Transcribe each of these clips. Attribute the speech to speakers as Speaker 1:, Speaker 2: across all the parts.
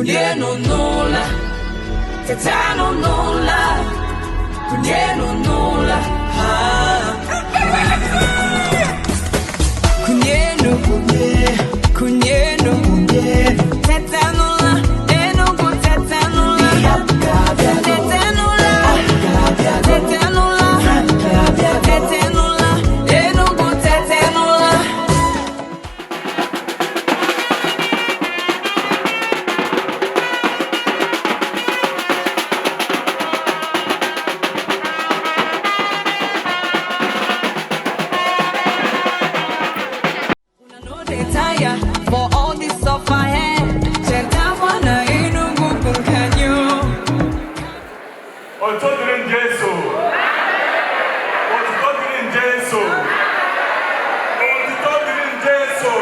Speaker 1: Kunie no nola, tetano nola, kunie no nola, kunie no kunie no tetanola, Enugu tetanola, tetanola, tetanola, tetanola, Enugu tetanola. For all this stuff I had, Chetavana Enugu Nkea.
Speaker 2: Otodrin Jesu. Otodrin Jesu. Otodrin Jesu.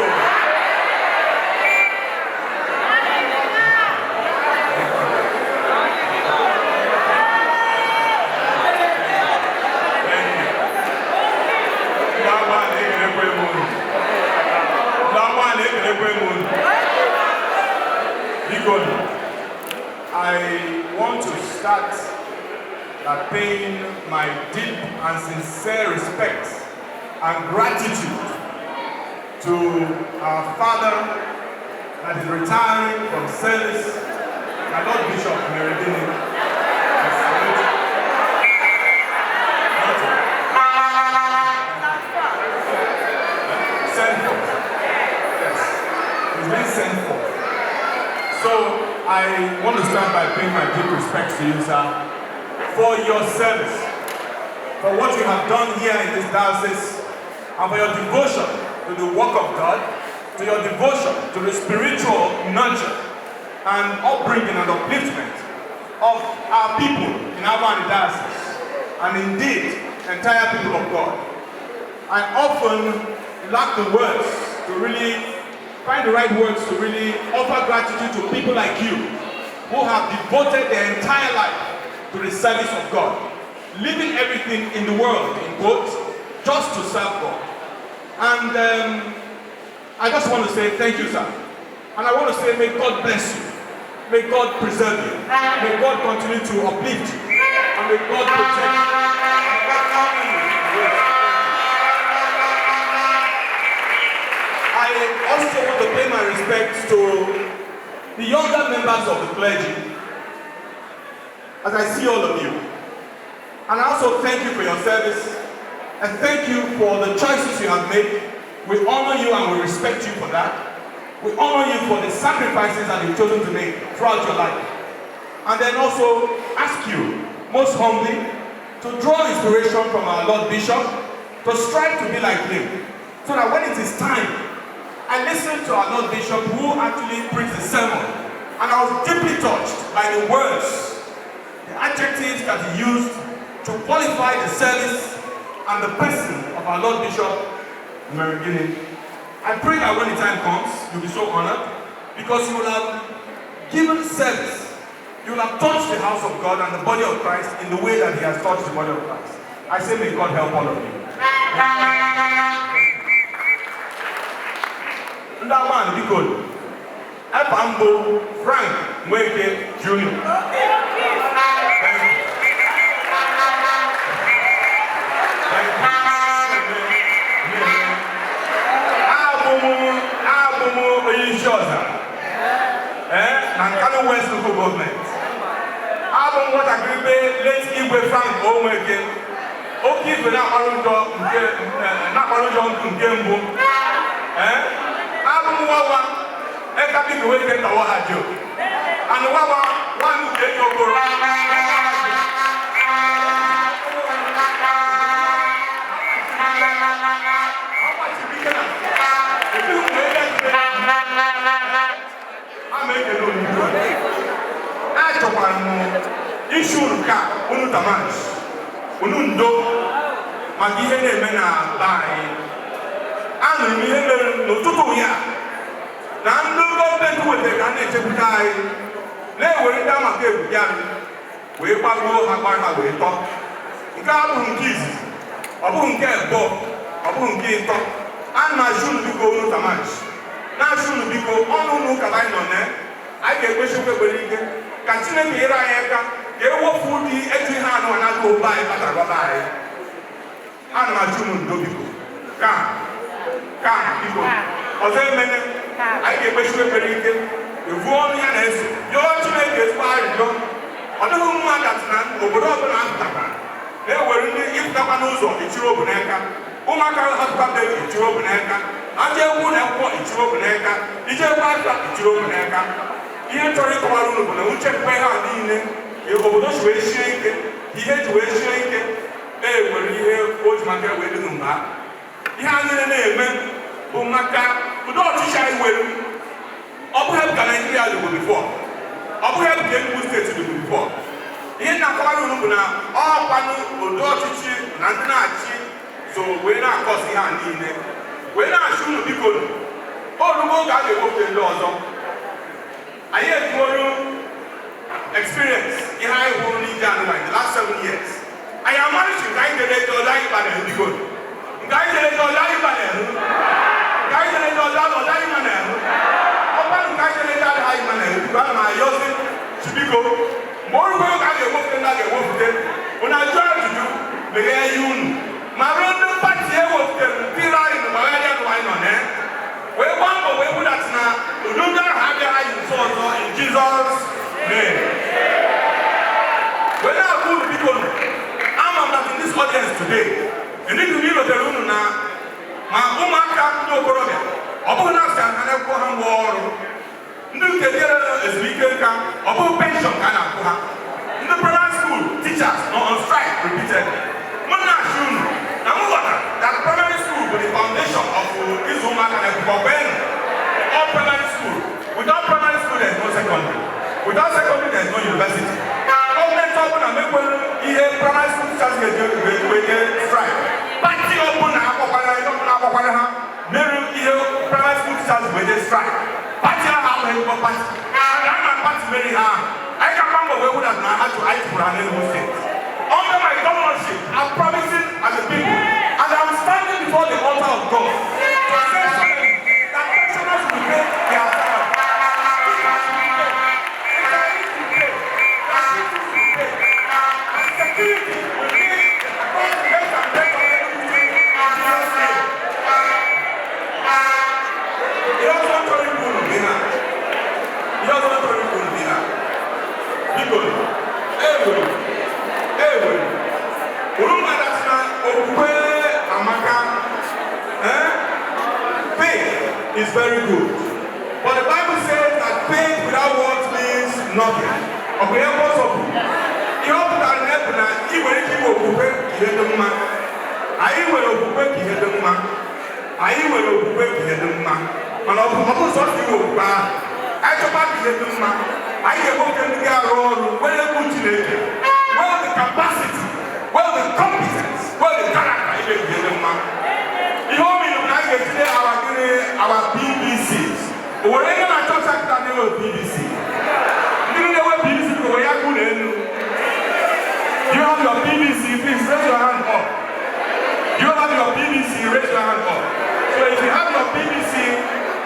Speaker 2: I want to start by paying my deep and sincere respect and gratitude to our father that is retiring from service, my Lord Bishop Meredini. Sent for. Yes, he's been sent for. So I want to start by paying my deep respects to you, sir, for your service, for what you have done here in this diocese, and for your devotion to the work of God, to your devotion to the spiritual nurture and upbringing and upliftment of our people in Agbani diocese, and indeed, entire people of God. I often lack the words to really find the right words to really offer gratitude to people like you who have devoted their entire life to the service of God, leaving everything in the world, in quotes, just to serve God. And I just want to say thank you, sir. And I want to say may God bless you. May God preserve you. May God continue to uplift you. And may God protect you. I also want to pay my respects to the younger members of the clergy, as I see all of you. And I also thank you for your service, and thank you for the choices you have made. We honor you and we respect you for that. We honor you for the sacrifices that you've chosen to make throughout your life. And then also ask you, most humbly, to draw inspiration from our Lord Bishop, to strive to be like him, so that when it is time, I listened to our Lord Bishop who actually preached the sermon, and I was deeply touched by the words, the adjectives that he used to qualify the service and the person of our Lord Bishop Meredini. I pray that when the time comes, you'll be so honored, because you will have given service. You will have touched the house of God and the body of Christ in the way that he has touched the body of Christ. I say may God help all of you. That man be good. Apambo Frank Nweke Jr. Abumu Oyishoza. Nkea West Local Government. Abumu what agreement late Igwe Frank Nweke. Okife na Marujo nke mbu. Wawa, eka big way get our radio. And Wawa, one who get your go. I make a little after one issue car, Unutamas, Unundo, Magihene Mena, Bai. And we have no tutorial. Now, government with the Ghanaian guy, they were down at the Yam. We were going to have a talk. You can't kiss. I won't get Bob. I won't get talk. And I shouldn't be going to Tamas. Now, shouldn't be going on. No, Kabaino, anyị ga-ekpechikwa ekpere ike ka Chineke nyere anyị aka ka ewepụ ụdị etu ihe anụ anaghị obe anyị kpatara baba anyị. Ana m achụ unu ndo biko ka biko ọzọ emene anyị ga-ekpechikwa ekpere ike evu ọnụ ya na-eso yọọ Chineke ezigbo arịrịọ. Ọ dịghị mma gasị na obodo ọbụla apụtakwa na-ewere ndị ịpụtakwa n'ụzọ echiri obu n'aka, ụmụaka hapụtabeghị echiri obu n'aka, aja egwu na akwụkwọ echiri obu n'aka, ije egwu aka echiri obu n'aka. Ihe chọrọ ịkọwara unu bụ na uche mkpe ha niile obodo si wee sie ike, ihe ji wee sie ike e-were ihe o ji maka wee dị mba. Ihe a niile na-eme bụ maka ụdị ọchịchị anyị nwere. Ọ bụghị ka Naijiria dịbụ bifọ, ọ bụghị ka Enugu steeti dịbụ bifọ. Ihe na-akọwara unu bụ na ọkwanụ ụdị ọchịchị na ndị na-achị so wee na-akọsi ihe a niile wee na-achị unu biko orugo oge a ga-ewepụta ndị ọzọ. Anyị ejiworo experience ihe anyị hụrụ n'ije anụ in the last 7 years. Anyị amalite nke anyị jere eje ọzọ anyị gbanere biko, nke anyị jere eje ọzọ anyị gbanere, nke anyị jere eje ọzọ ọzọ anyị gbanere, ọkwanụ nke anyị jere eje adịghị anyị gbanere biko. Ana m ayọzi biko mgbe orugo oge a ga-ewepụta ndị a ga-ewepụta unu ajụ ajụjụ meghee ihe unu ma ruo ndị pati ewepụtara ntịrị anyị na gbagharịa nụ anyị nọ na wee gbaa mbọ wee budata na udo ndị ahụ abịaghị anyị nso ọzọ in Jesus name. Wee na-agụ unu biko ama m that in this audience today enyighị m irotere unu na ma ụmụaka ndị okorobịa ọ bụghị na asị ha na-akwụ ha ngwa ọrụ, ndị nke dịere ezumike nka ọ bụghị penshọn ka a na-akwụ ha, ndị primary school teachers nọ on strike repeated. M na-achị unu na m ghọtara that primary school bụ the foundation of ịzụ ụmụaka na akwụkwọ kwenu. All primary school, without primary school there is no secondary, without secondary there is no university. Gọọmenti ọbụla mekwere ihe primary school teachers ga-eje strike. Pati ọbụla akpọkwara ha mere ihe primary school teachers ga-eje strike. Pati ahụ abụghị ezigbo pati. Aga ama pati mere ha ahụ. Anyị ga-agba mbọ wee hụ na anyị tụrụ ha n'Enugu steeti. Under my governorship, I'm promising as a people, and I'm standing before the altar of God to say something that pensioners will pay their salary. And security will be the first place and place of Enugu State in Jesus' name. He also told you to be here. He also told you to be here. People, everyone. Faith is very good, but the Bible says that faith without works means nothing. Okay, what's up? You hope that never you will keep open here the man. I will open here the man. I will open here the man. And of course, what you will buy. I come back here the man. I can walk in the garden where the motivation, where the capacity, where the competence, where the character is in the man. You know me, I get today our BBCs. Wherever I talk about the name of BBC. You know what BBC is? Where you go? You have your BBC, please raise your hand up. You have your BBC, raise your hand up. So if you have your BBC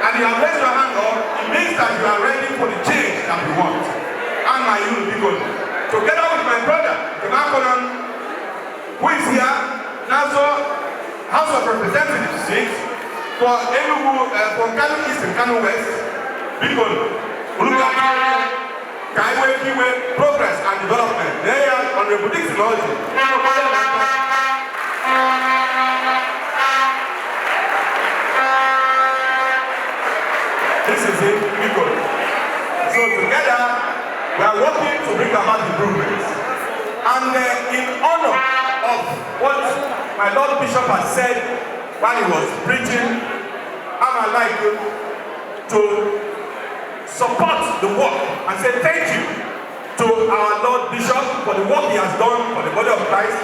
Speaker 2: and you have raised your hand up, it means that you are ready for the change that we want. And my youth people, together with my brother, the Makonan, who is here, also House of Representatives seat for Enugu, for Kano East and Kano West, people, progress and development. They are on the Buddhist technology. This is it, people. So together, we are working to bring about improvements. And in honor of what my Lord Bishop has said while he was preaching, I would like to support the work and say thank you to our Lord Bishop for the work he has done for the body of Christ.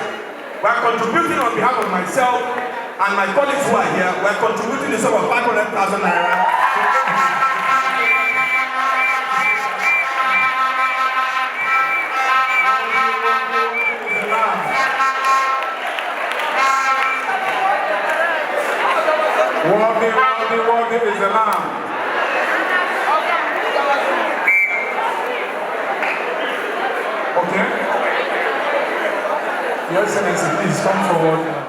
Speaker 2: We are contributing on behalf of myself and my colleagues who are here. We are contributing the sum of 500,000 naira. Worthy is the Lamb.
Speaker 3: Your Excellency, please come forward.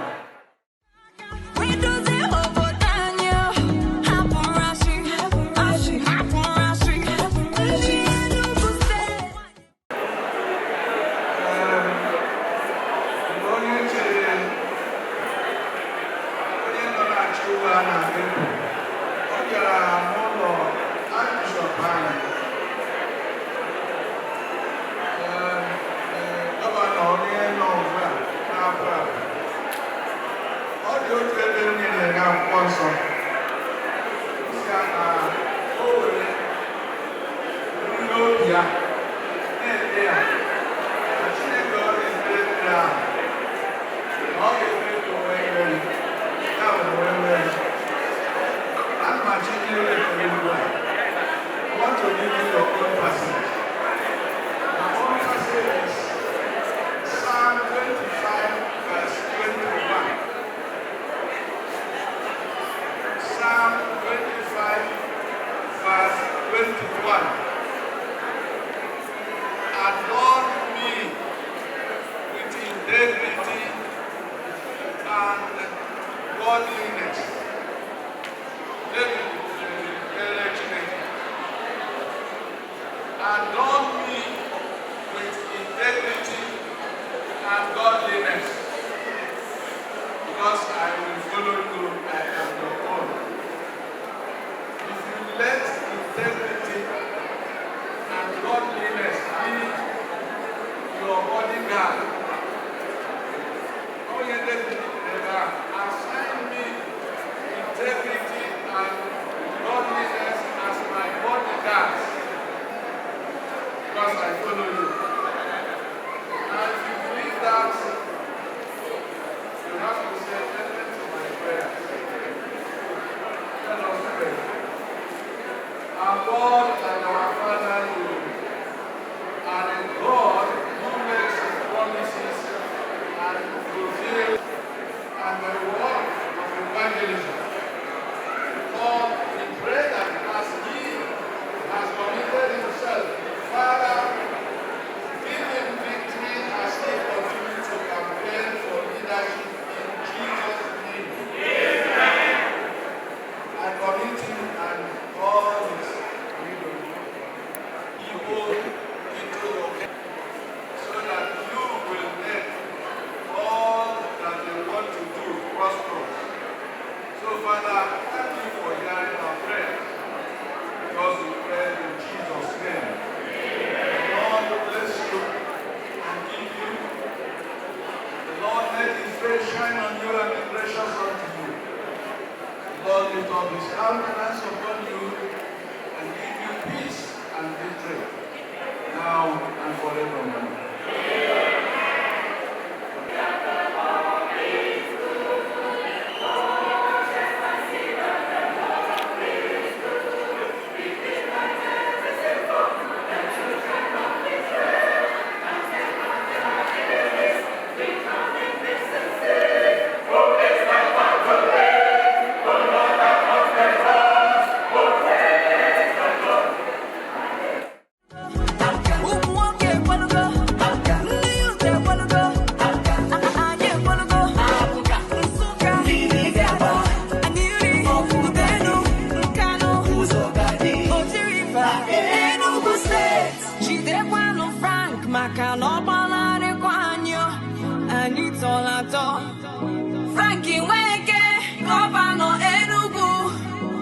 Speaker 1: Frank Nweke Gọvanọ Enugu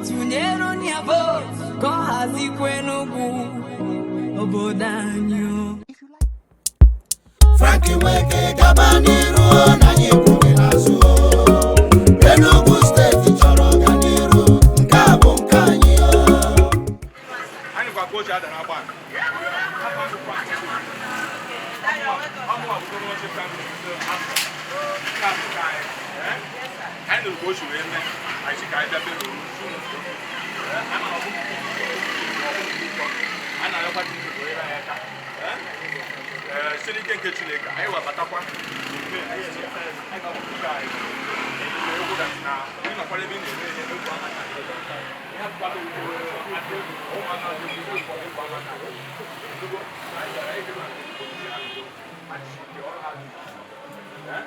Speaker 1: tụnyere onye vote ka ọ hazikwa Enugu obodo anyị.
Speaker 4: Frank Nweke gaba n'iru na anyị kwughị n'azụ. Enugu steeti chọrọ ọganiru, nke a bụ nke anyị.
Speaker 2: Anyị kwa coach Adana Agbani. I know what you mean. I think I have been I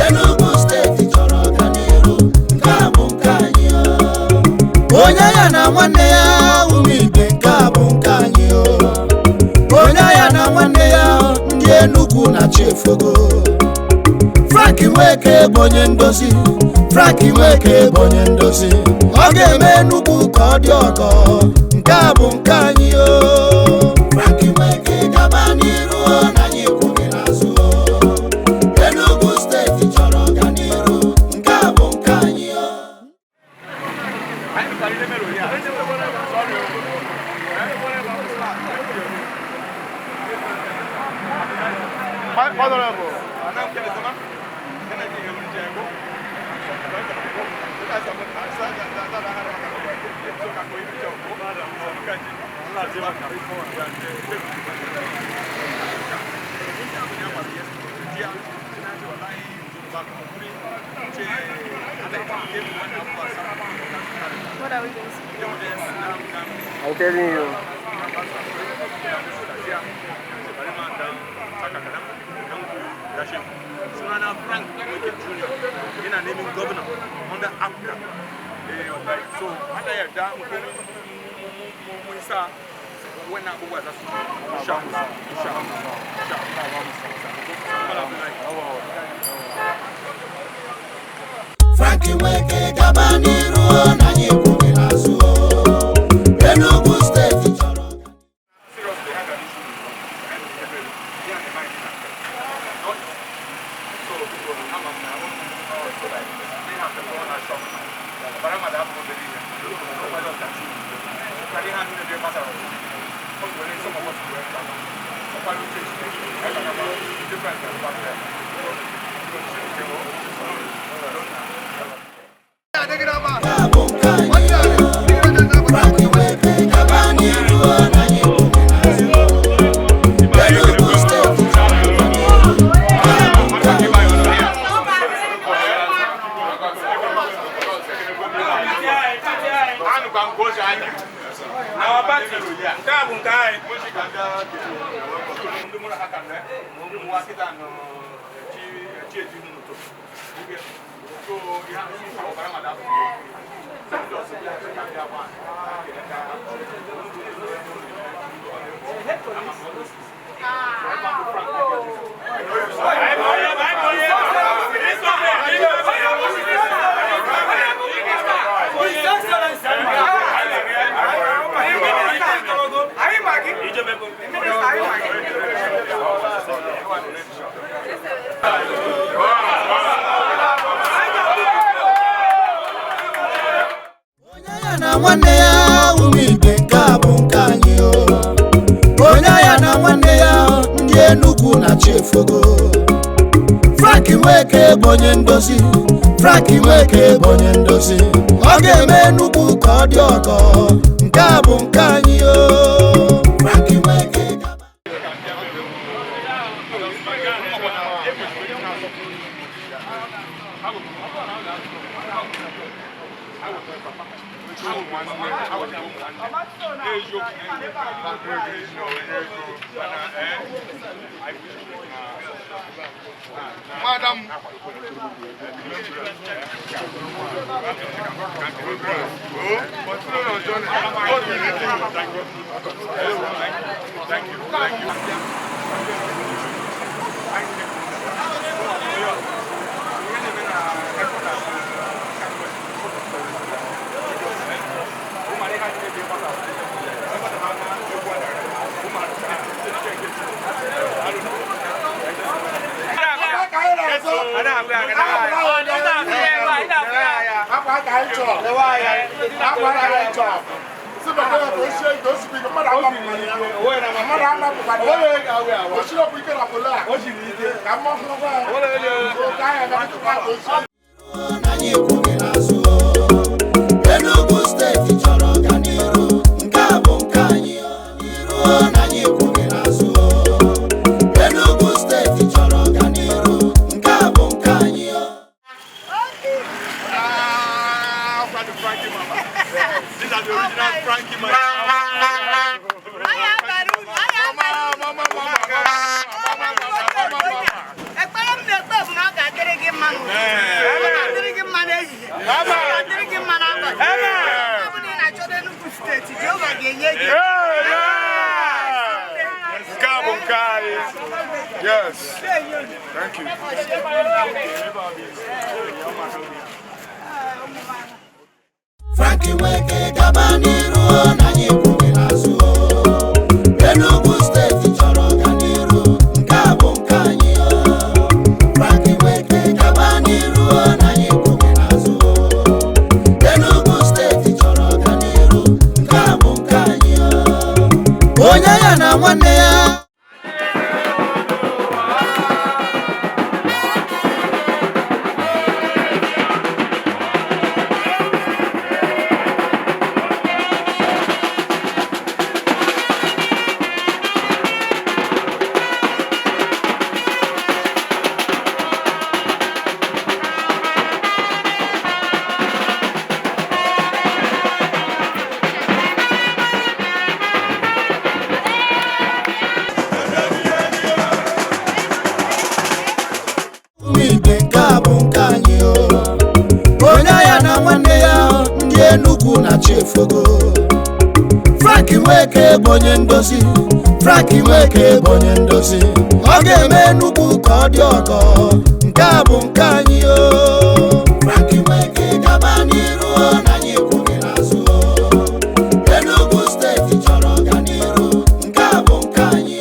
Speaker 4: Enugu steeti chọrọ ọganiru, nke a bụ nke anyị onye ya na nwanne ya umibe, nke a bụ nke anyị onye ya na nwanne ya ndị Enugu na Chifogo. Frank Nweke bụ onye ndozi, Frank Nweke bụ onye ndozi, ọ ga-eme Enugu ka ọ dị ọgọ, nke a bụ nke anyị Frank Nweke gaba n'iru na anyị kwụghị n'azụ Enugu steeti chọrọ ọganiru, nke a bụ nke anyị
Speaker 5: What are we going to see?
Speaker 3: I'm telling you.
Speaker 2: Frank Nweke Jr. in a naming governor under APGA. So, when I was
Speaker 4: Frank Nweke gaba n'iru na anyị kwụghị n'azụ Enugu steeti chọrọ Frank Nweke gaba n'iru na anyị kwụghị n'azụ Enugu steeti chọrọ ọganiru. Nwanne ya umibe Nkea bụ nke anyị onye ya na nwanne ya ndị Enugu na Chifogo Frank Nweke onye ndozi Frank Nweke onye ndozi ọ ga-eme Enugu ka ọ dị ọgọ Nkea bụ nke anyị Frank Nweke
Speaker 5: Madam, Enugu steeti chọrọ ọganiru Nkea bụ nke anyị Enugu steeti chọrọ ọganiru Nkea bụ nke anyị these are the original Frankie man. Yes. Thank you.
Speaker 4: Frank Nweke gaba n'iru na anyị kwughị n'azụ Enugu steeti chọrọ ọganiru Nkea bụ nke anyị Frank Nweke gaba n'iru na anyị kwughị n'azụ Enugu steeti chọrọ ọganiru Nkea bụ nke anyị onye ya na nwanne ya Enugu na Chifogo Frank Nweke onye ndozi Frank Nweke onye ndozi ọ ga-eme Enugu ka ọ dị ọgọ Nkea bụ nke anyị Frank Nweke gaba n'iru na anyị kwughị n'azụ Enugu steeti chọrọ ọganiru Nkea bụ nke anyị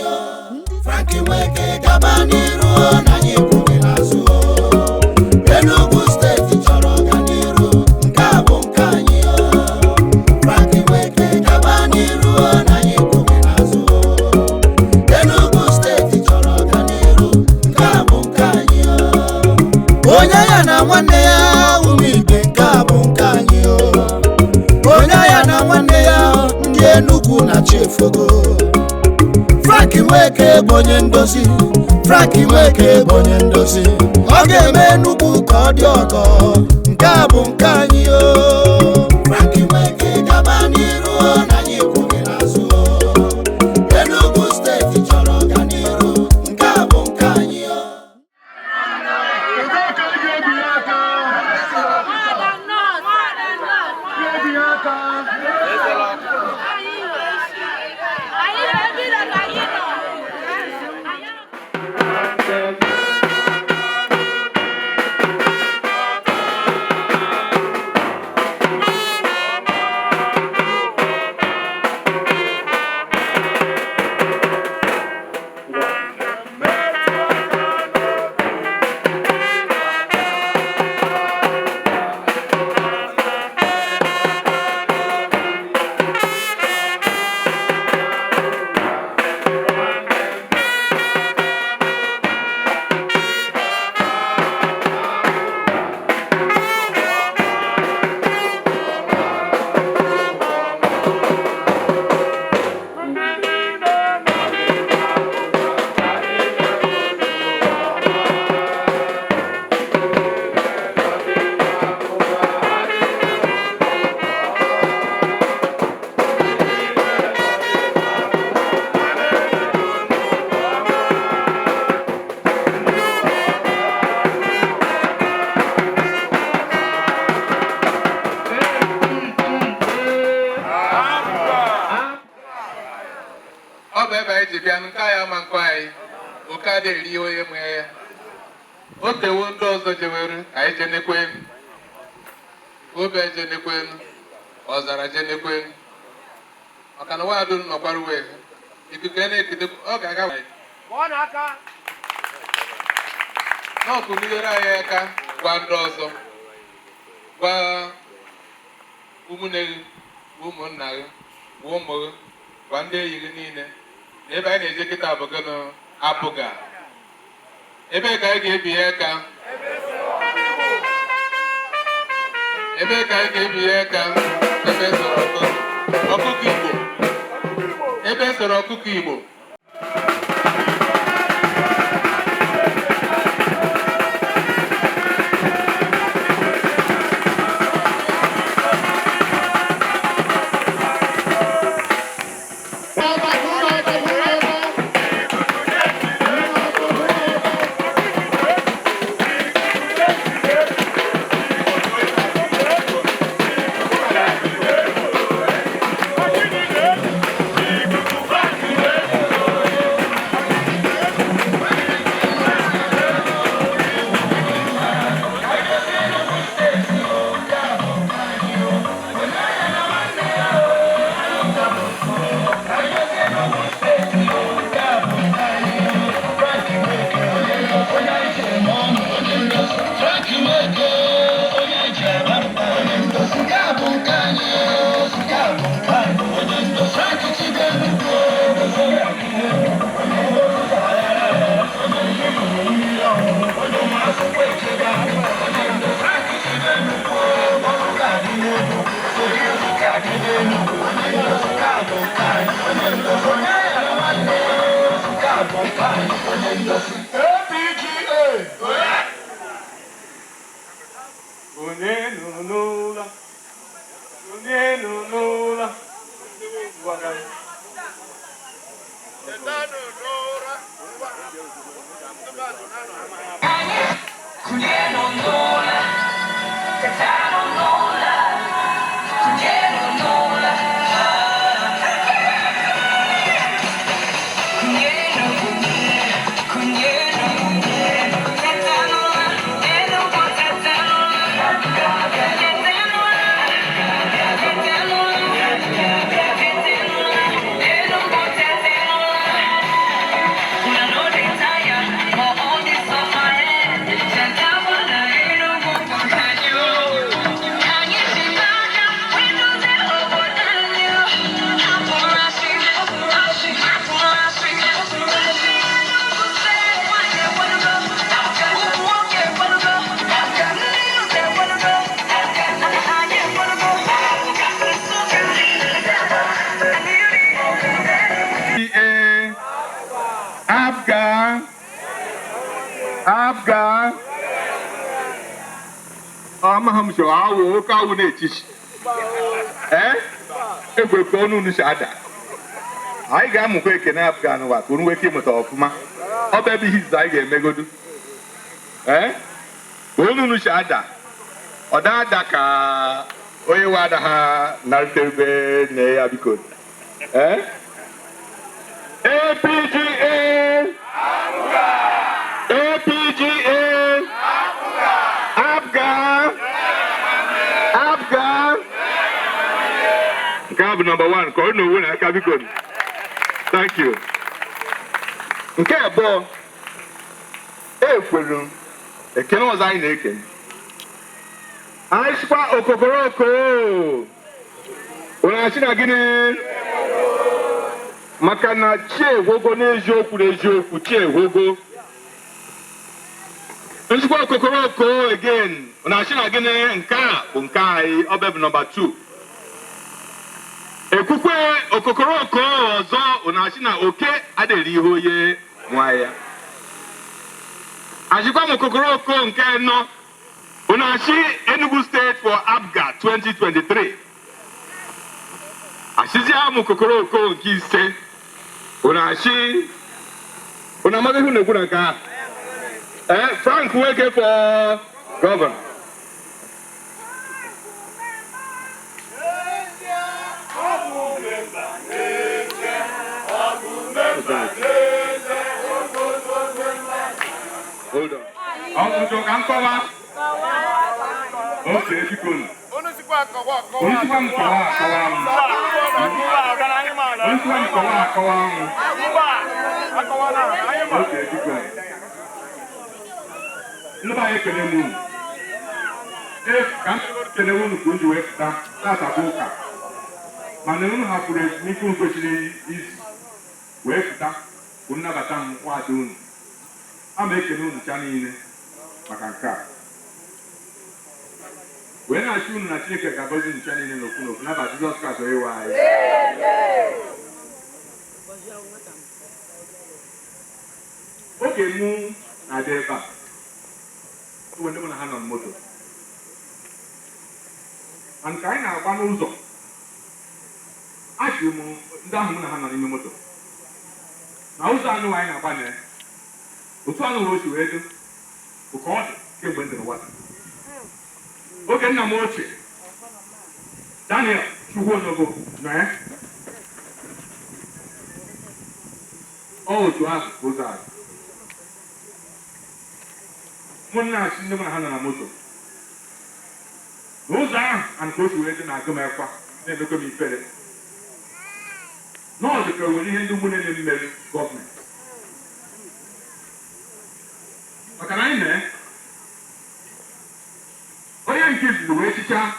Speaker 4: Frank Nweke gaba n'iru na anyị kwughị n'azụ Enugu steeti chọrọ ọganiru Nkea bụ nke anyị Frank Nweke gaba n'iru na anyị kwughị n'azụ Enugu steeti chọrọ ọganiru Nkea bụ nke anyị onye ya na nwanne ya umibe Nkea bụ nke anyị onye ya na nwanne ya ndị Enugu na Chifogo Frank Nweke onye ndozi Frank Nweke onye ndozi ọ ga-eme Enugu ka ọ dị ọgọ Nkea bụ nke anyị Frank Nweke gaba n'iru na anyị
Speaker 6: Nkea mankwai ukade liyo ye mwe ote wondo ozo jeweru ai jenekwen obe jenekwen ozara jenekwen akana wadu no kwaruwe ikukene kide ogaga bona aka no kunigera ya ka gwando ozo gwa umune umunna womo gwande yiri niile ebe a na-eje kịta bụ gịnị APGA ebe ka anyị ga-ebinye aka ebe ka anyị ga-ebinye aka ebe sọrọ ọkụkọ Igbo ebe sọrọ ọkụkọ Igbo APGA amaham so awo ka wo na echichi egwekwe onu nu shada anyị ga-amụkwa ekene APGA n'ụwa ka unu nweke ịmụta ọfụma ọ bụ ebe ihe izizi anyị ga-emegodu onu nu shada ọ dada ka
Speaker 7: Onye wada ha nartebe ne ya biko. APGA APGA APGA Nkea bụ number 1 ka ọ na-owu na aka biko. Thank you. Nke abụọ ekwelu ekene ọzọ anyị na-ekene. Anyị sikwa okokoroko onye achị na gịnị maka na chi egwogo n'eziokwu chi egwogo. Nsikwa okokoroko again onye achị na gịnị nke a bụ nke anyị ọbịa bụ number 2. Ekwukwe okokoroko ọzọ onye achị na oke adịrị ihe onye nwa ya. Achịkwa m okokoroko nke 4 Unashi Enugu State for APGA 2023. Ashizi amu kokoroko nke 5. Unashi unamabe hu nekwu na ka. Frank Nweke for governor. Hold on. Okay, if you could. When I shoot na Chineke ka gozi ncha niile n'okwu na ba Jesus Christ onye nwe anyị. Oge mụ na-adị ebe a, ndị mụ na ha nọ n'moto. Ma nke anyị na-agba n'ụzọ, achị mụ ndị ahụ mụ na ha nọ n'ime moto. Na ụzọ anụ anyị na-agba na ya, otu anụ o si wee dị, ụka ọ dị kemgbe ndị n'ụwa. Oge nna m ochie Daniel Chukwuonogo nọ ya otu ahụ ụzọ ahụ ụmụnne asị ndị mụ na ha nọ na moto n'ụzọ ahụ a nke otu wee dị na-agụ m ekwa na-emekwa m ifere n'ọdụ ka were ihe ndị ụmụnne na-emere gọọmenti maka na anyị mee onye nke izizi wee chichaa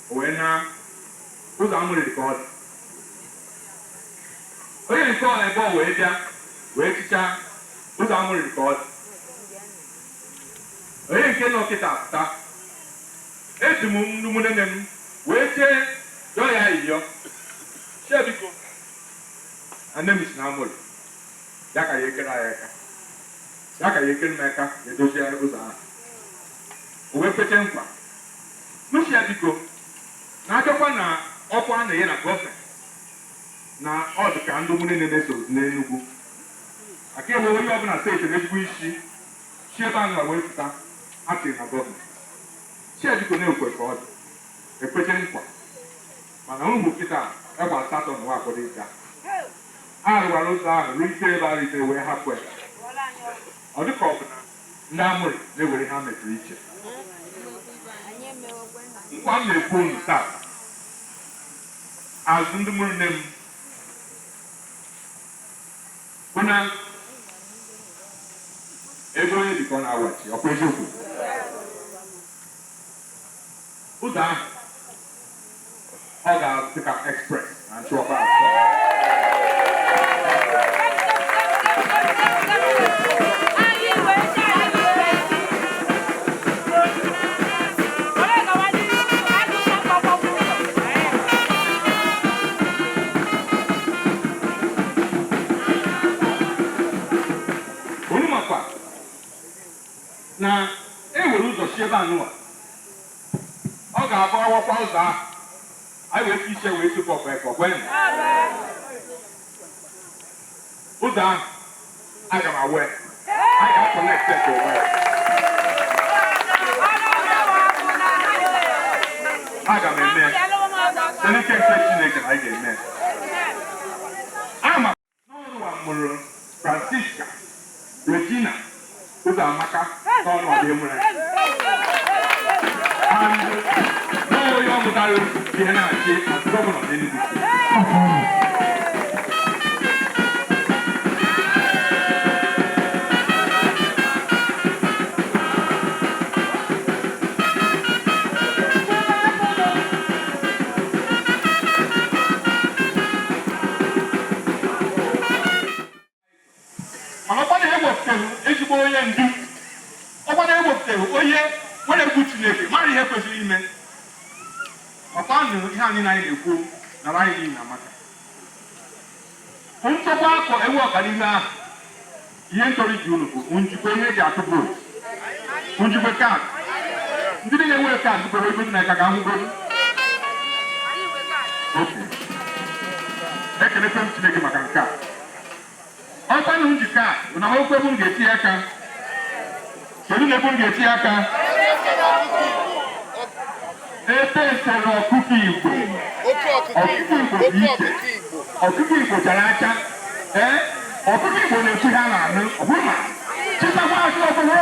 Speaker 7: wee na ụzọ amụrụ dị ka ọ dị onye nke ọla ebe ọ wee bịa wee chichaa ụzọ amụrụ dị ka ọ dị onye nke nọ kịta pụta eji m ụmụnne m wee chee yọọ ya iyọ chee biko nne m si na amụrụ ya ka ya ekere anyị aka ya ka ya ekere m aka ya dozie ụzọ ahụ o wee kwete nkwa n'uche ya biko na-achọkwa na ọkwa a na-enye na gọọmenti na ọ dị ka ndị ụmụnne na-eso n'Enugu aka enwe onye ọbụla steeti na-ezigbo isi chi ebe ahụ wee pụta atịrị na gọọmenti chi ya biko na-ekwe ka ọ dị ekwete nkwa mana ụmụ kịta egbe 8 na nwa akwado ịga a rụwara ụzọ ahụ ruo ite ebe a ritere wee hapụ ya ọ dịka ọ bụ na ndị amụrụ na-ewere ha metụrụ iche nkwa m na-ekwu unu taa azụ ndị mụrụ nne m bụ na ebe onye dịka ọ na-awachi ọkwa eziokwu ụzọ ahụ ọ ga-adị ka express na nchụọkwa na enwere ụzọ si ebe anụwa ọ ga-abụ awakwa ụzọ ahụ anyị wee iche wee tupu ọkwe ụzọ ahụ aga m awe anyị ga-akọnekte onwe aga m eme n'ike nke Chineke na anyị ga-eme. Ama n'ọnụwa mụrụ Francisca Regina Ụzọamaka n'ọnọdụ enwere n'onye ọ mụtara ihe na-achị gọvanọ Enugu. Ezigbo onye ndu ọkwa na-ewepụtaghị onye nwere egwu Chineke mara ihe kwesịrị ime ọkwa nụ ihe anyị na-ekwu nara anyị n'ihi na maka nchekwa akọ ewu ọganihu ahụ ihe ntọrọ ji unu bụ njikwa ihe eji atụ vootu njikwa kaadị ndị niile nwere kaadị bụrụ ego na ka ga-ahụgoro ekelekwe m Chineke maka nke a ọkwa na njikọ a na okwu ebe m ga-eti aka kedu na ebe m ga-eti aka ebe esere ọkụkọ Igbo bụ iche ọkụkọ Igbo chara acha ọkụkọ Igbo na-ekwu ha na-anụ ọbụma chitakwa asụ okoko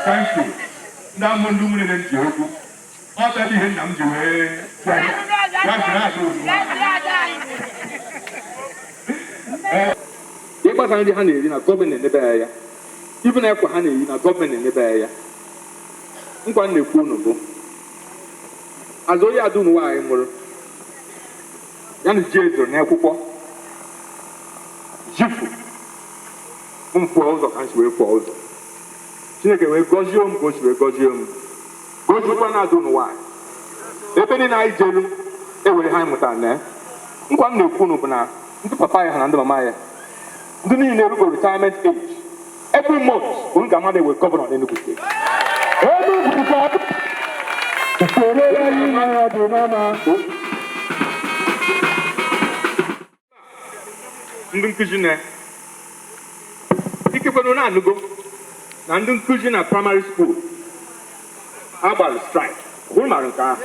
Speaker 7: thank you ndị amụ ndị nwere m ji okwu ọ bụ ihe nna m ji wee ịgbasa ndị ha na-eri na gọọmenti na-enebe ya ibe na ekwa ha na-eri na gọọmenti na-enebe ya nkwa m na-ekwu unu bụ azụ onye adụ ụmụ nwaanyị mụrụ ya na ji ezoro n'akwụkwọ jifu m pụọ ụzọ ka m si wee pụọ ụzọ Chineke wee gọzie m ka o si wee gọzie m gọziekwa na adụ ụmụ nwaanyị ebe niile anyị jelu ewere ha mụtara na nkwa m na-ekwu unu bụ na ndị papa ya ha na ndị mama ya ndị niile erugo retirement age every month unu ga-ama na-ewe gọvanọ n'Enugu steeti ndị nkụzi na ikekwana na-anụgo na ndị nkụzi na praịmarị skuul agbara straịk ọ mara nke ahụ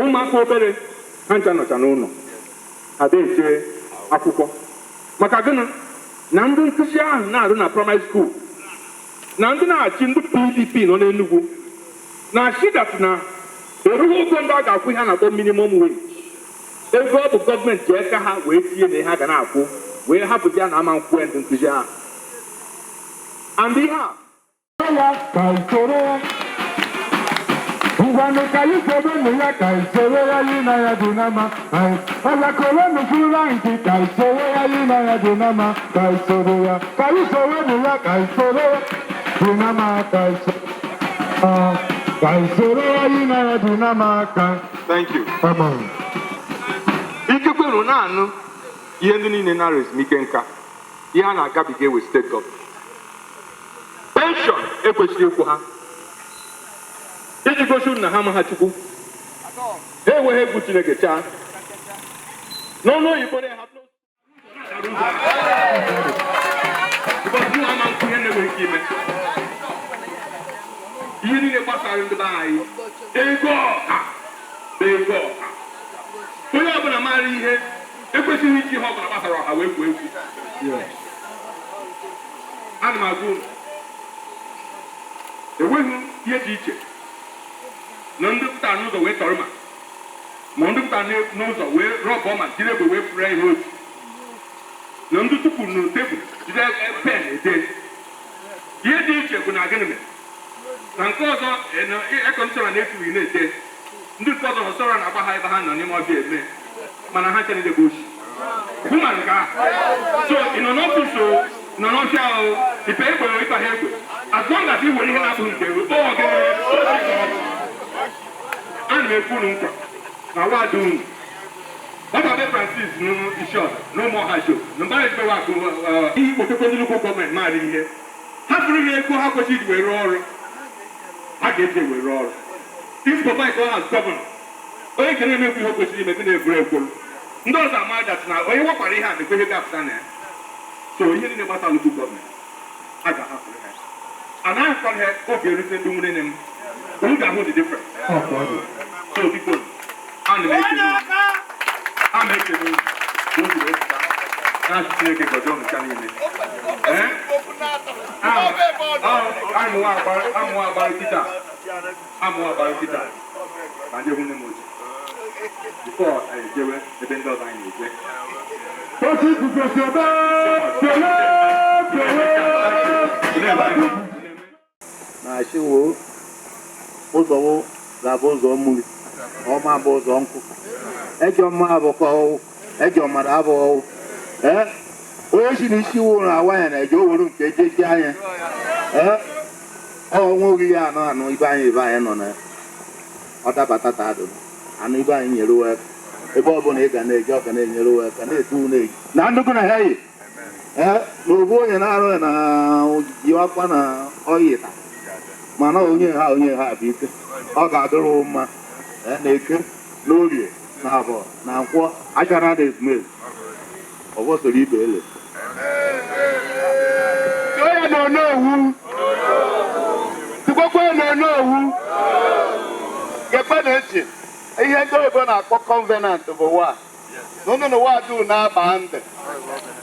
Speaker 7: ụmụaka obere ha ncha nọcha n'ụlọ ada eche akwụkwọ maka gịnị na ndị nkụzi ahụ na-arụ na praịmarị skuul na ndị na-achị ndị PDP nọ n'Enugu na-achị dat na erughị ogo ndị a ga-akwụ ha na-akpọ minimum wage ego ọ bụ gọọmenti ji aka ha wee tinye na ihe ha ga na-akwụ wee hapụzi ya na ama nkwụ ndị nkụzi ahụ and ihe a
Speaker 8: ngwanụ ka anyị sobe nụ ya ka isoro ya yi na ya dị n'ama ọlakọrọ nụfụra nke ka isoro ya yi na ya dị n'ama ka isoro ya ka isoro nụ ya ka isoro ya dị n'ama ka isoro ya yi na ya dị n'ama ka.
Speaker 7: Thank you. Ikekweru na-anụ ihe ndị niile nara ezumike nka ihe a na-agabiga ewe steeti gọọmenti penshọn ekwesịrị ịkwụ ha iji gosi na ha amaghị Chukwu ha enweghị egwu Chineke chaa n'ọnụ oyibo na-ehapụ ama nkụ ihe na-enweghị ike ime ihe niile gbasara ndị be anyị ego ọha bụ ego ọha onye ọbụla maara ihe ekwesịghị iji ihe ọbụla gbasara ọha wee kwuo egwu ana m agwa unu enweghị ihe dị iche na ndị pụtara n'ụzọ wee tọrọ ma ndị pụtara n'ụzọ wee rọba ma jiri egbe wee pụrụ ihe otu na ndị tupu na tebụl jide pen ede ihe dị iche bụ na gịnị mere na nke ọzọ ekọmishọna na-efughị na-ete ndị nke ọzọ nọsọrọ na-agba ha ebe ha nọ n'ime ọbịa eme mana ha chere debe ochi hụ ma nke ahụ so ị nọ n'ọfịs nọ n'ọfịa ahụ ipe egbe ịkpa ha egbe as long as ị were ihe na-abụghị nke ana m ekwu unu nkwa na wadụ unu ọbabe Francis n'isi ọzọ na ụmụ ọha show na mbara ejibewe akụ ihe ikpokekwe ndị nnukwu gọọmenti maara ihe ha bụrụ ihe ego ha kwesịrị iji wee rụọ ọrụ ha ga-eji wee rụọ ọrụ isi papa ike ọha gọvanọ onye nke na-emekwu ihe kwesịrị ime gị na-egwuru egwuru ndị ọzọ ama adatị na onye nwekwara ihe a na-ekwe ihe ga-apụta na ya so ihe niile gbasara nnukwu gọọmenti a ga-ahapụrụ ha And I'm from here, okay, listen to me. Who got the difference? So because I'm making it. Go to the that's the thing because don't stand in it. I'm more about it. And you win the most. Before I give it, the vendors I need.
Speaker 9: Na shiwo ozo ga bozo muri o ma bozo nku ejo ma aboko ejo ma abo o shi ni shiwo na wa na ejo woru nke jeje anya o nwo ri ya no ibe anyị nọ na ọta batata do anu ibe anyị nyere wa ebe ọ bụ na ị ga na-eje ọka na-enyere wa ka na-etu na nnukwu na ha yi n'obu onye na-arụ na jiwakwa na ọyịta mana onye ha bụ ike ọ ga-adịrụ mma na-eke n'orie na abụọ na nkwọ achara na ezumezu ọgbọsoro ibe ele onye nọ n'owu tukwakwa nọ n'owu gekpe na echi ihe ndị oyibo na-akpọ convenant bụ wa n'ụnụ na wa dum na-aba ndị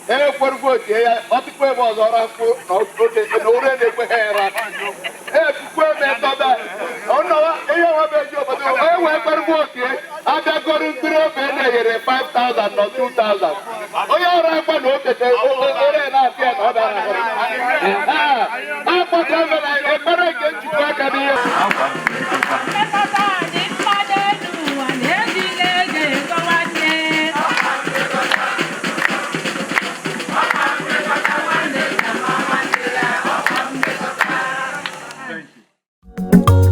Speaker 9: ekwerugo otie ya ọtụkwa ebe ọzọ rakwu na ore na-ekwe ha era ekukwe ebe tọba ọnọwa ihe ọwebe eji obodo onye wee kwerugo otie abịagoro mkpụrụ obe na-enyere 5,000 na 2,000 onye ọrụ akwa na okete ore na-asị ya na ọ dara akwa gọvanọ ekpere nke njikwa aka n'ihe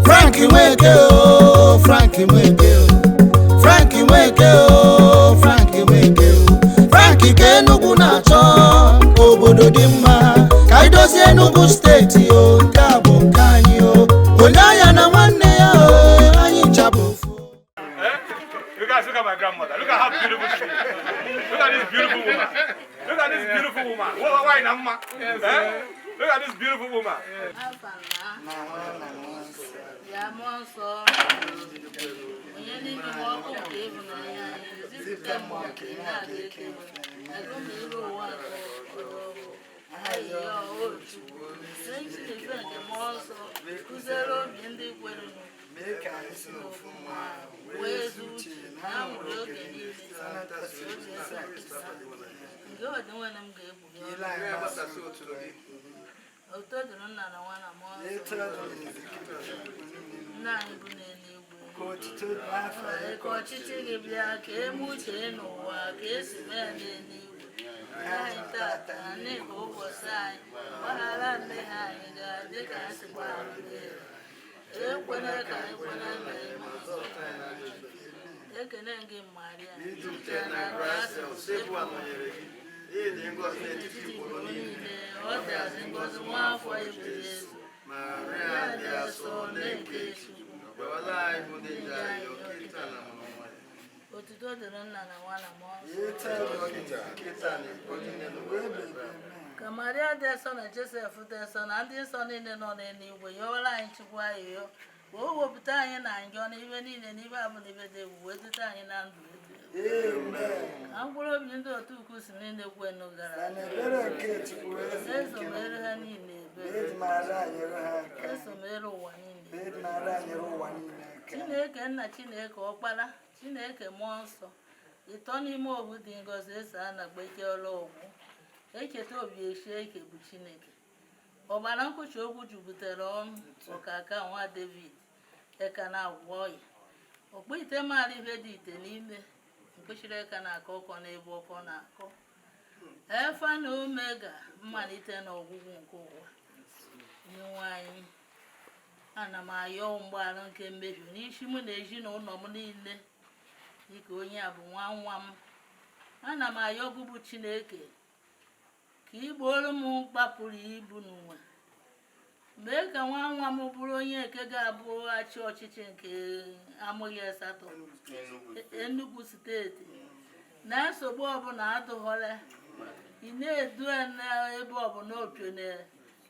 Speaker 4: Frank Nweke o, Frank Nweke o, Frank Nweke o, Frank Nweke o, Frank ka Enugu na-achọ obodo dị mma ka anyị dozie Enugu steeti o, nke a bụ nke anyị o, onye ya na nwanne ya o, anyị nchapụ ofu.
Speaker 2: You guys look at my grandmother. Look at how beautiful she is. Look at this beautiful woman. Look at this beautiful woman. Why Namma? Look at this beautiful woman.
Speaker 10: Maria Deson and Joseph Deson and this son in the non any way, you're lying to why you go up Italian and John even in and even with Italian and I'm going to do 2 cushions in the window. There's a little honey in it. There's a little one in it. Chineke and Chineke or Pala, Chineke monster. The Tony more with the Ingoses and a baker low. Eketobi shake Buchineke. Or my uncle show would you put on or Kaka one David, a canal boy. Or put them out if they did in the Pushireka cock on a walk on a cock. Alpha and Omega, Manitan or Wunko. New wine. And my young balance can be Nishimunation or nominee. Ikonya bụ nwa ana m ayọ gubu Chineke ka igboro m gbapụrụ ibu n'ụwa mee ka nwa m bụrụ onye nke ga-abụ achị ọchịchị nke amụghị asatọ Enugu steeti na nsogbu ọbụla adụghọla ị na-edu ebe ọbụla opio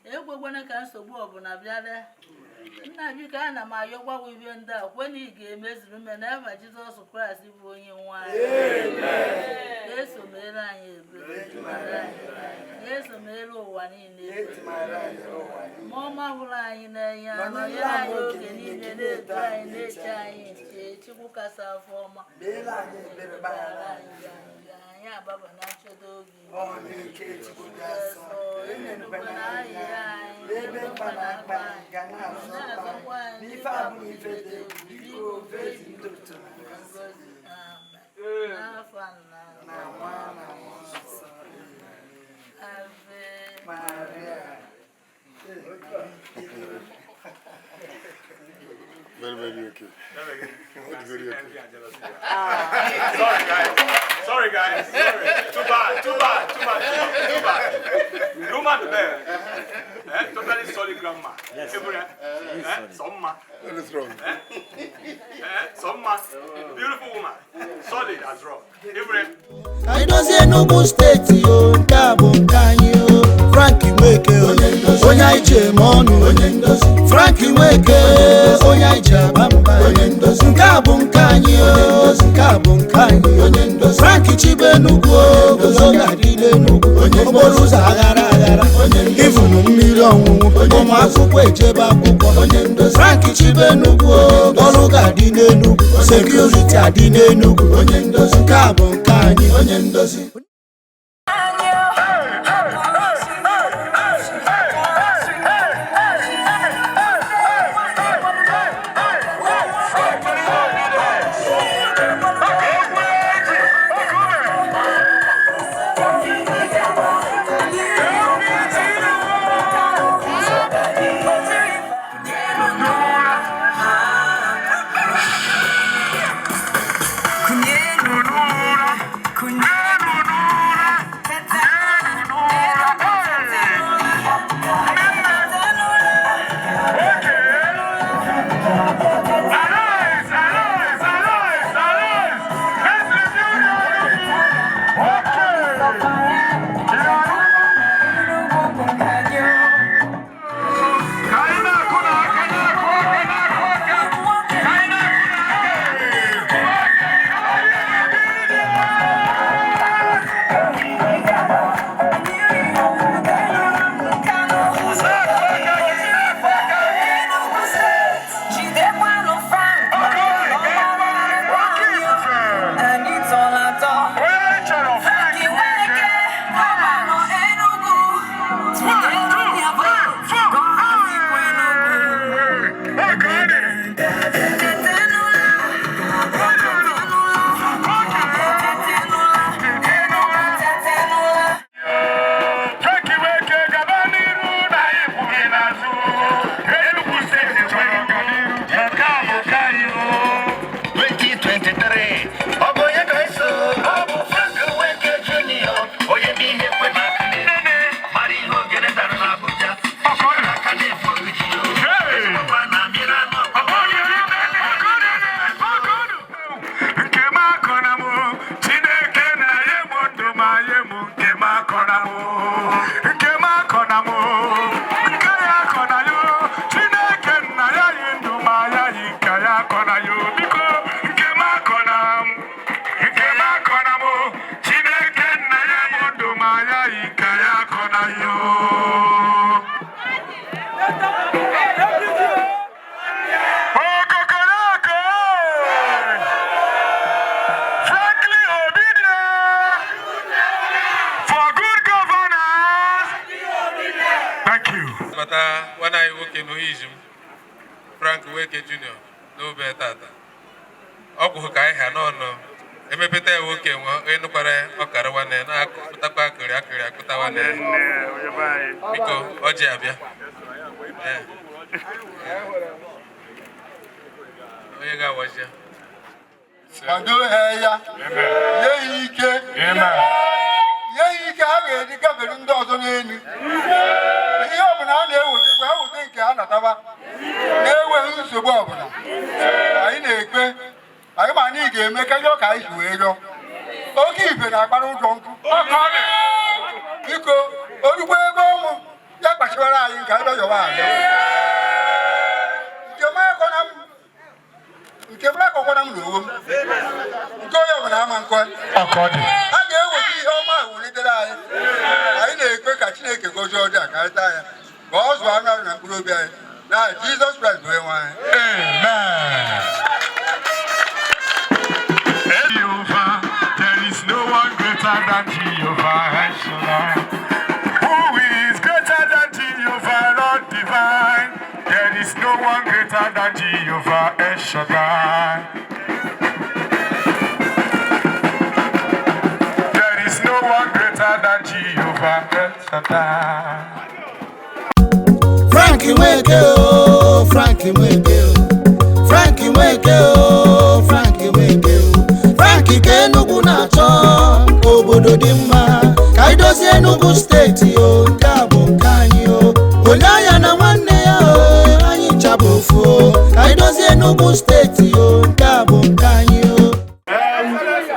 Speaker 10: ekwekwana ka nsogbu ọbụla bịara nna biko ana m ayọgbawa ibe ndị a kwe na ị ga-emezuru me na ebe Jizọs Kraịst bụ onye nwanyị eso mere anyị ebere eso mere ụwa niile ma ọma hụrụ anyị n'anya nọ ya anyị oge niile na-eto anyị na-eche anyị nche Chukwu kasa afọ ọma anyị ababa na nchedo oge
Speaker 8: Very, very okay. Very okay.
Speaker 2: Sorry guys. Too bad. Woman there. Totally solid grandma. Yes. Some man.
Speaker 8: That is wrong.
Speaker 2: Some man. Beautiful woman. Solid as rock.
Speaker 4: I dozie Enugu State yo, Nkea bụ nke anyị yo. Frank Nweke onye anyị ji eme ọnụ. Frank Nweke onye anyị ji aba mba. Nkea bụ nke anyị yo, Nkea bụ nke anyị yo. Frank chibe Enugu ozo ga-adịle Enugu. Okporo ụzọ aghara aghara. Ivunu mmiri ọṅụṅụ. Ụmụ akwụkwọ ejebe akwụkwọ. Frank chibe Enugu ọrụ ga-adị n'Enugu. Security adị n'Enugu. Nkea bụ nke anyị onye ndozi.
Speaker 6: Nwanne nwoke n'oyizi m Frank Nweke Jr. n'obe tata ọ bụ ka anyị ha n'ọnụ emepụta nwoke nwa onye nụkwara ọkara nwanne na-akụtakwa akịrị akụta nwanne biko ọjị abịa onye ga-awaji
Speaker 8: kwado ha ya nye ike a ga-eji gafere ndị ọzọ n'elu ihe ọbụla a na-ewetekwa ewete nke a nataba na-enweghị nsogbu ọbụla anyị na-ekpe anyị ma anyị ga-eme ka ihe ka anyị si wee rịọ oke ibe na-agbara ụjọ nkụ biko orugbo ebe ụmụ ya kpacha dọrọ anyị nke anyị dọyọwa anyị nke mara akọkwana m n'uwe m nke onye ọbụla ama nkọ a ga-eweta ihe ọma wulitere anyị anyị na-ekpe ka Chineke gozie ọdị a ka anyị taa ya ka ọ zụọ anụ ahụ na mkpụrụ obi anyị na Jizọs Kraịst bụ onye nwe anyị.
Speaker 11: There is no one greater than Jehovah. Who is greater than Jehovah, Lord divine? There is no one greater than Jehovah El Shaddai. There is no one greater than Jehovah El Shaddai.
Speaker 4: Frank Nweke oh, Frank Nweke oh, Frank Nweke oh, Frank Nweke oh. Frank ke Enugu na-achọ obodo dị mma ka anyị dozie Enugu steeti o nke a bụ nke anyị o onye anya na nwanne ya o anyị chabụ ofu o ka anyị dozie Enugu steeti o nke a bụ nke anyị o.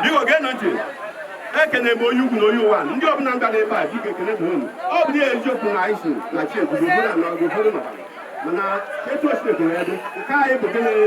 Speaker 9: Biko gee ntị ekene m onye ugwu na onye ụwa ndị ọbụla mbịara ebe a biko ekene dị unu ọ bụ ihe eziokwu na anyị si na chi eguzo bụrụ na ọgụfọdụ mana etu o si ekwere edo nke anyị bụ gịnị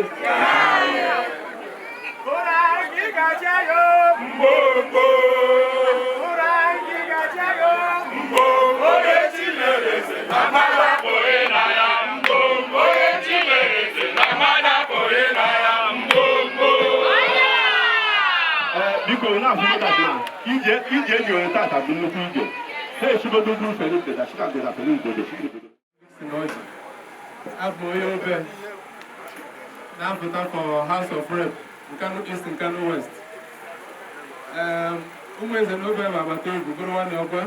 Speaker 9: biko na-afụta na ije enyi onye tata bụ nnukwu ije ha echigodo ugwu Felipe na Chicago na Felipe
Speaker 6: abụ onye obe na-apụta for House of Rep Nkanu East Nkanu West. Ụmụ eze na obe ma agbata obi bụrụ nwanne ọkwa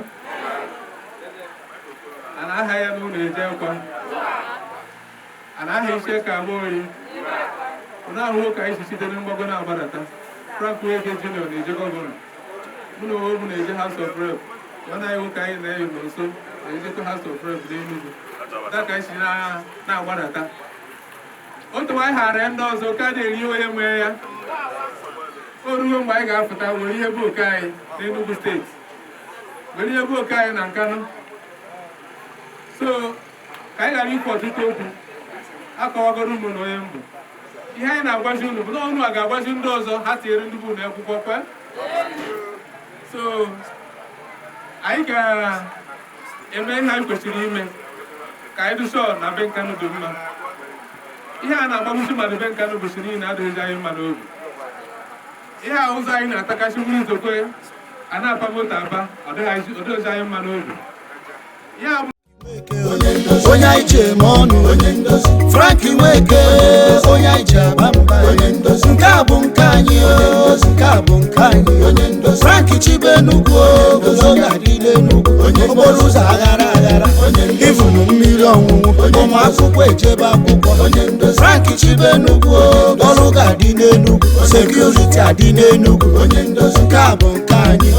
Speaker 6: a na-aha ya n'ụlọ eje ọkwa a na-aha iche ka agba oyi na-ahụ ka anyị si site na mgbago na-agbadata Frank Nweke Jr na-eje gọvanọ mụ na onwe m na-eje House of Rep mana anyị nwoke anyị na-eyi n'nso na-ejekwa House of Rep n'Enugu dịka anyị si na-agbadata otu anyị ghara ndị ọzọ ka na-eri onye nwee ya o ruo mgbe anyị ga-apụta were ihe bụ oke anyị n'Enugu steeti were ihe bụ oke anyị na Nkanu so ka anyị ghara ikwu ọtụtụ okwu akọwagoro ụmụ na onye mbụ ihe anyị na-agwazi unu bụ na ọnụ a ga-agwazi ndị ọzọ ha tinyere ndị bụ n'akwụkwọ kwe so anyị ga-eme ihe anyị kwesịrị ime ka anyị dụsọ na be Nkanu dị mma ihe a na-agbagbusi mmadụ be Nkanu gosiri niile adịghịzi anyị mma n'obi ihe a ụzọ anyị na-atakasị bụrụ izokwe a na-apa moto aba ọ dịghịzi anyị mma n'obi ihe a bụ
Speaker 4: onye anyị ji eme ọnụ Frank Nweke onye anyị ji aba mba nke a bụ nke anyị nke a bụ nke anyị Frank chibe Enugu ụzọ ga-adịle Enugu okporo ụzọ aghara aghara ivunu mmiri ọṅụṅụ ụmụ akwụkwọ ejebe akwụkwọ Frank chibe Enugu ọrụ ga-adị n'Enugu sekuriti adị n'Enugu nke a bụ nke anyị